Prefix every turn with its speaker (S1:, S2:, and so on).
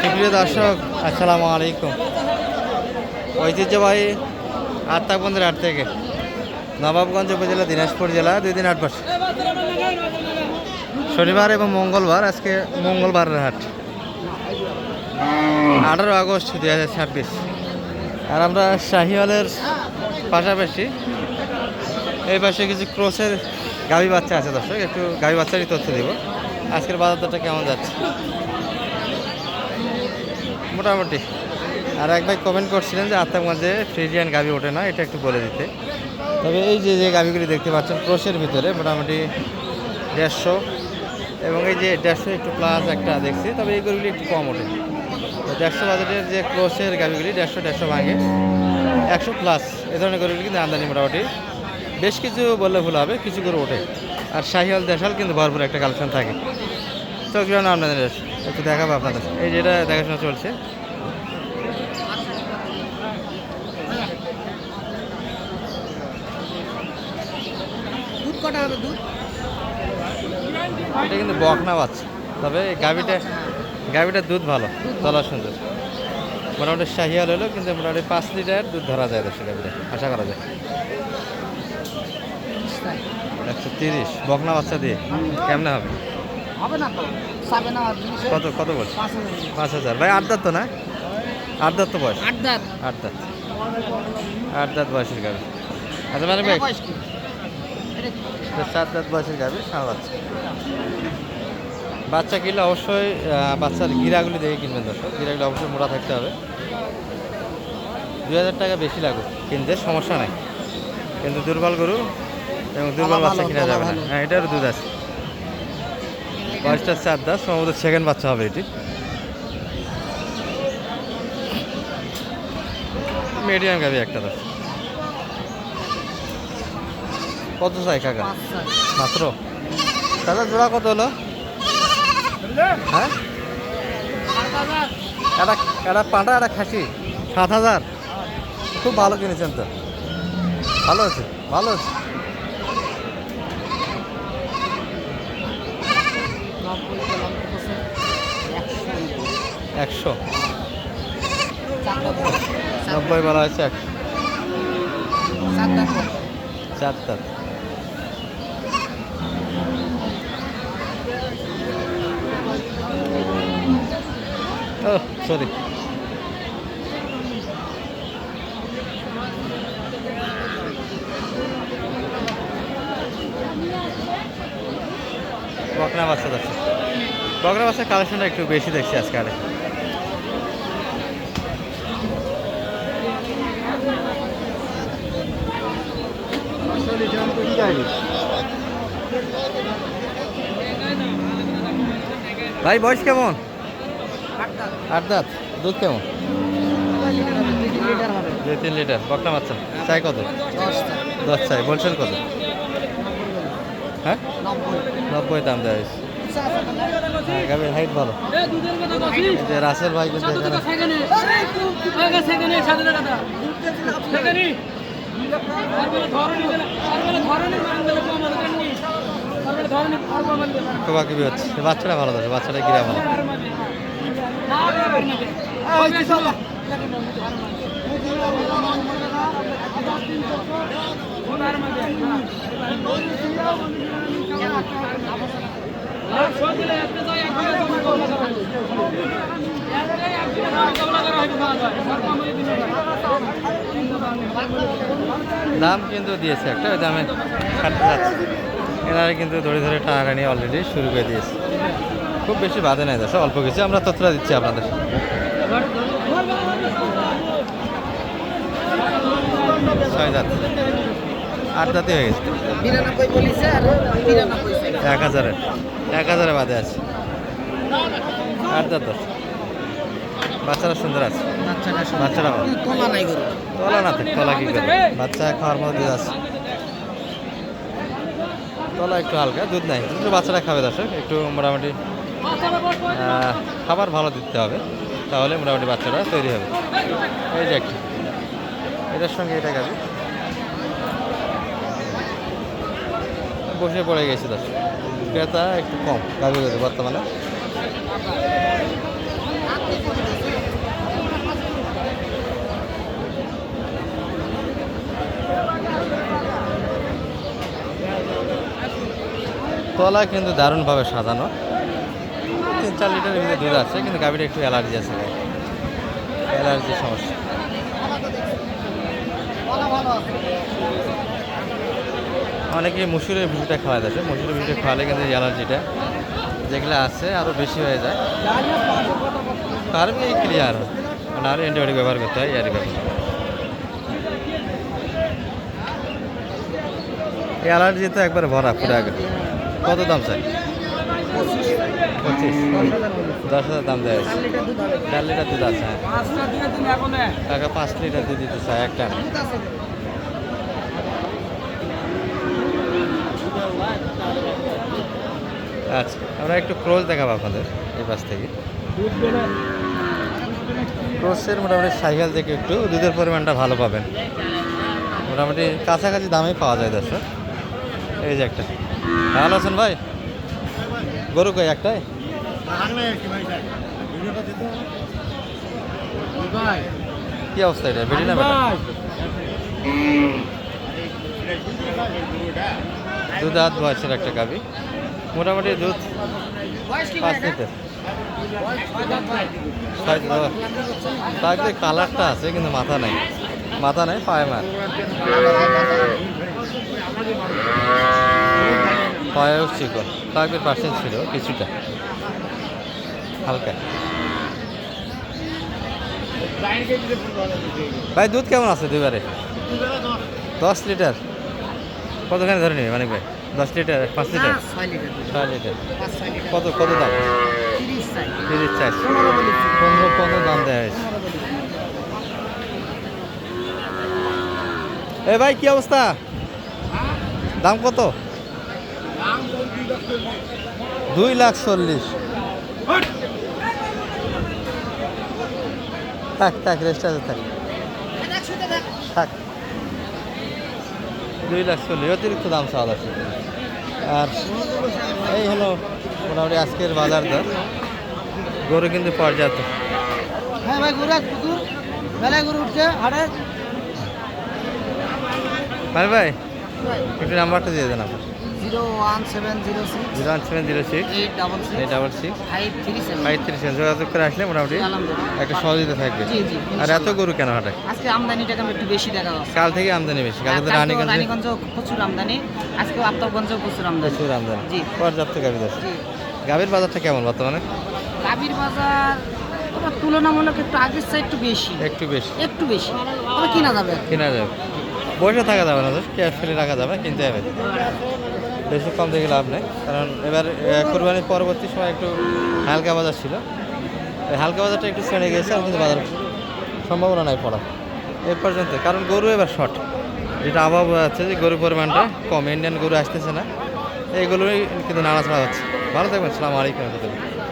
S1: সুপ্রিয় দর্শক, আসসালামু আলাইকুম। ঐতিহ্যবাহী আত্মাবন্দের হাট থেকে নবাবগঞ্জ উপজেলা, দিনাজপুর জেলা, 2 দিন হাট বসে শনিবার এবং মঙ্গলবার। আজকে মঙ্গলবারের হাট, 18 আগস্ট 2026। আর আমরা শাহিওয়ালের পাশাপাশি এই পাশে কিছু ক্রসের গাভী বাচ্চা আছে দর্শক, একটু গাভী বাচ্চারই তথ্য দেব। আজকের বাজার দরটা কেমন যাচ্ছে মোটামুটি। আর এক ভাই কমেন্ট করছিলেন যে আত্মাগঞ্জে ফ্রিজিয়ান গাভী ওঠে না, এটা একটু বলে দিতে। তবে এই যে যে গাভীগুলি দেখতে পাচ্ছেন ক্রসের ভিতরে মোটামুটি 150, এবং এই যে 150 একটু প্লাস একটা দেখছি, তবে এই গরুগুলি একটু কম ওঠে। 150 বাজারের যে ক্রসের গাভীগুলি 150 ভাঙে, 100 প্লাস এ ধরনের গরুগুলি কিন্তু আমদানি মোটামুটি বেশ কিছু বললে ভুল হবে, কিছু গরু ওঠে। আর শাহিওয়াল দেশাল কিন্তু ভরপুর একটা কালেকশন থাকে। তো কিরকম আপনাদের একটু দেখাবো আপনাদের, এই যেটা দেখাশোনা চলছে। এটা কিন্তু বকনা বাচ্চা, তবে গাভীটার দুধ ভালো, তলা সুন্দর। মোটামুটি শাহিয়াল হলো, কিন্তু মোটামুটি 5 লিটার দুধ ধরা যায় দর্শক, গাভীটা আশা করা যায়। 130 বকনা বাচ্চা দিয়ে কেমনে হবে? কত কত বলছে? 5,000 ভাই। 8 দাঁত তো না? 8 দাঁত তো বয়স? 8 দাঁত 8 দাঁত বয়সের গাভী। আচ্ছা মানে ভাই 7 দাঁত বয়সের গাভী, সারা বাচ্চা। বাচ্চা কিনলে অবশ্যই বাচ্চার গিরাগুলি দেখে কিনবেন দর্শক, গিরাগুলি অবশ্যই মোটা থাকতে হবে। 2,000 টাকা বেশি লাগুক কিনতে, সমস্যা নাই, কিন্তু দুর্বল গরু এবং দুর্বল বাচ্চা কিনা যাবে না। হ্যাঁ, এটারও দুধ আছে। বয়সটা 4 দাঁত, সম্ভবত সেকেন্ড বাচ্চা হবে এটি। মিডিয়াম গাভী একটা দশ। কত চাই কাকা? মাত্র দাদা জোড়া কত হলো? হ্যাঁ, একটা পাঁটা একটা খাসি 7,000। খুব ভালো কিনেছেন তো, ভালো আছে ভালো আছে। 100 90 বলা হয়েছে। 4 দাঁত। ও সরি, বকনা বাচ্চা দেখছি। বকনা বাচ্চার কালেকশনটা একটু বেশি দেখছি আজকে। আরে ভাই বয়স কেমন? 8 দাঁত। দুধ কেমন? 2-3 লিটার। বকনা বাচ্চা চাই কত? 10 চাই। বলছেন কত? হ্যাঁ, 90 দাম দেওয়া হয়েছে। হ্যাঁ, গাভীর হাইট ভালো। যে রাসেল ভাই কিন্তু এখানে কোবাকুবি হচ্ছে। বাচ্চাটা ভালো থাকে, বাচ্চাটা গিরা ভালো। দাম কিন্তু দিয়েছে একটা, ওই দামে কাটতে যাচ্ছে। এনারা কিন্তু ধরে ধরে টাকা নিয়ে অলরেডি শুরু করে দিয়েছে। খুব বেশি বাধে নাই দর্শক, অল্প কিছু আমরা তথ্যটা দিচ্ছি আপনাদের। 6 দাঁত। 8 দাঁতে হয়ে গেছে। 1,000 বাদে আছে। 8 দাঁত দশ। বাচ্চারা সুন্দর আছে, বাচ্চারা তলা না থাকে, তলা কি করে? বাচ্চা খাওয়ার মতো দুধ আছে, তলা একটু হালকা, দুধ নাই, কিন্তু বাচ্চারা খাবে দর্শক। একটু মোটামুটি খাবার ভালো দিতে হবে, তাহলে মোটামুটি বাচ্চারা তৈরি হবে। এই যে একটা, এটার সঙ্গে এটা গাবি বসে পড়ে গেছে দর্শক। ক্রেতা একটু কম গাবি বর্তমানে। তলা কিন্তু দারুণভাবে সাজানো, 3-4 লিটারের ভিতরে দুধ আছে, কিন্তু গাভীটা একটু অ্যালার্জি আছে, অ্যালার্জির সমস্যা। অনেকে মুসুরের ভুসিটা খাওয়া যাচ্ছে, মুসুরের ভুসিটা খাওয়ালে কিন্তু এই অ্যালার্জিটা যেগুলো আছে আরও বেশি হয়ে যায়, ফার্মে ক্লিয়ার হয়, মানে আরও অ্যান্টিবায়োটিক ব্যবহার করতে হয় ইয়ারি ব্যাপার। এই অ্যালার্জি তো একবার ভরা পুরো আগে। কত দাম চাই? 25, 10,000 দাম দেয়। 4 লিটার দুধ আছে, হ্যাঁ টাকা 5 লিটার দুধ দিতে চায় একটা। আচ্ছা, আমরা একটু ক্রোজ দেখাবো আপনাদের এই পাশ থেকে। ক্রোসের মোটামুটি সাইকেল থেকে একটু দুধের পরিমাণটা ভালো পাবেন, মোটামুটি কাছাকাছি দামে পাওয়া যায় দর্শক। এই যে একটা, ভালো আছেন ভাই? গরু কই একটাই? কি অবস্থা এটা, বেটি না বেটা? দুধ হাত বয়সের একটা গাভী, মোটামুটি দুধ 5 লিটার। কালারটা আছে কিন্তু মাথা নাই, মাথা নাই, পায়ে মার, পায়েও চিকন, তাকের পাশে ছিল কিছুটা হালকা। ভাই দুধ কেমন আছে দুইবারে? 10 লিটার। কতখানি ধরে নিবি মানিক ভাই? 10 লিটার, 5 লিটার, 6 লিটার। কত কত দাম? 30 চাই, 15 দাম দেওয়া হয়েছে। এ ভাই কি অবস্থা, দাম কত? 2,40,000। থাক রেস্ট আছে, থাক 2,40,000 অতিরিক্ত দাম চাওয়া যাচ্ছে। আর এই হলো মোটামুটি আজকের বাজার দর। গরু কিন্তু পর্যাপ্ত।
S2: হ্যাঁ ভাই, গরু প্রচুর বেলায় গরু উঠছে হাটে।
S1: ভাই একটু নাম্বারটা দিয়ে দেন আপনার।
S2: 01706 866 537
S1: যোগাযোগ করে আসলে মোটামুটি একটা সহযোগিতা থাকবে। আর এত গরু কেন হাটে?
S2: আজকে আমদানিটা একটু বেশি দেখা যাচ্ছে।
S1: কাল থেকে আমদানি বেশি, কাল তো
S2: রানীগঞ্জ প্রচুর আমদানি, আজকে আফতাবগঞ্জেও প্রচুর আমদানি।
S1: জি, পর্যাপ্ত গাভী দশ। গাভীর বাজারটা কেমন বর্তমানে?
S2: গাভীর বাজার তুলনামূলক একটু আগের চেয়ে একটু বেশি, একটু বেশি তবে কিনা যাবে।
S1: বসে থাকা যাবে না, ক্যাশ ফেলে রাখা যাবে, কিনতে হবে। বেশি কম দেখে লাভ নেই, কারণ এবার কুরবানির পরবর্তী সময় একটু হালকা বাজার ছিল, এই হালকা বাজারটা একটু ছেড়ে গেছে, আর কিন্তু বাজার সম্ভাবনা নাই পড়া এ পর্যন্ত, কারণ গরু এবার শর্ট, যেটা আবহাওয়া আছে যে গরুর পরিমাণটা কম, ইন্ডিয়ান গরু আসতেছে না, এইগুলোই কিন্তু নাড়াচাড়া হচ্ছে। ভালো থাকবেন, আসসালামু আলাইকুম।